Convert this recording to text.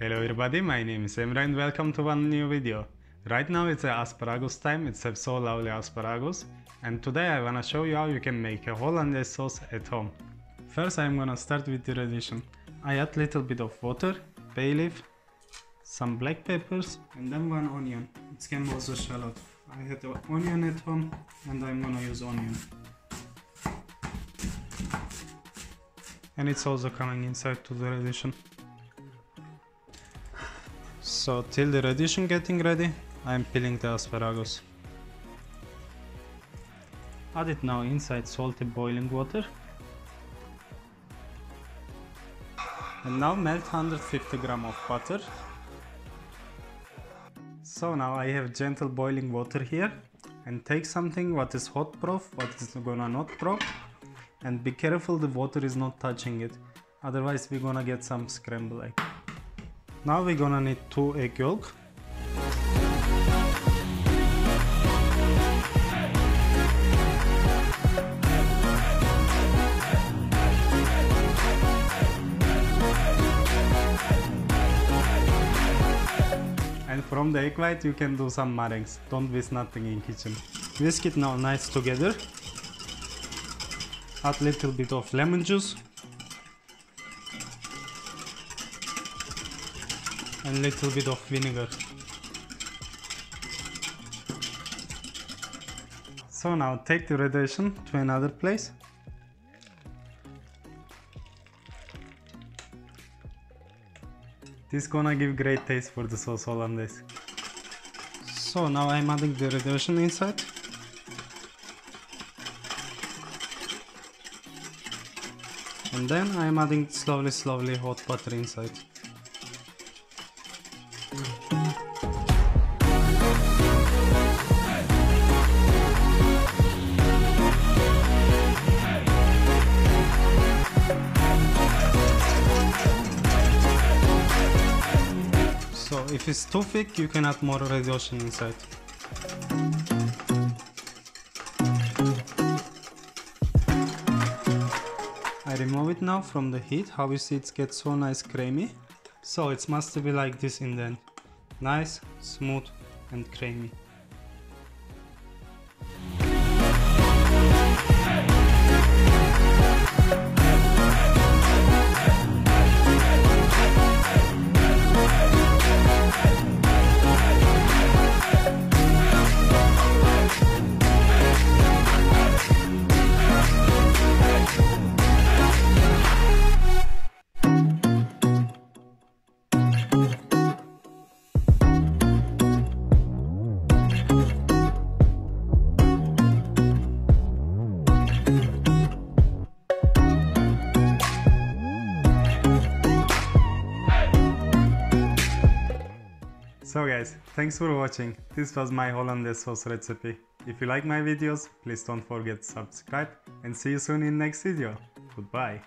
Hello everybody, my name is Emre and welcome to one new video. Right now it's asparagus time, it's a so lovely asparagus, and today I wanna show you how you can make a Hollandaise sauce at home. First I'm gonna start with the addition. I add little bit of water, bay leaf, some black peppers and then one onion. It can be also shallot. I had an onion at home and I'm gonna use onion. And it's also coming inside to the addition. So till the addition getting ready, I'm peeling the asparagus. Add it now inside salty boiling water. And now melt 150 gram of butter. So now I have gentle boiling water here, and take something what is hot broth, what is gonna not broth, and be careful the water is not touching it, otherwise we're gonna get some scrambled egg. Now we're gonna need 2 egg yolks. And from the egg white you can do some meringues, don't waste nothing in kitchen. Whisk it now nice together. Add little bit of lemon juice. And little bit of vinegar. So now take the addition to another place. This gonna give great taste for the sauce Hollandaise. So now I'm adding the addition inside. And then I'm adding slowly hot butter inside. So if it's too thick, you can add more addition inside. I remove it now from the heat. How you see it gets so nice creamy. So it must be like this in the end. Nice, smooth and creamy. So guys, thanks for watching. This was my Hollandaise sauce recipe. If you like my videos, please don't forget to subscribe and see you soon in next video. Goodbye.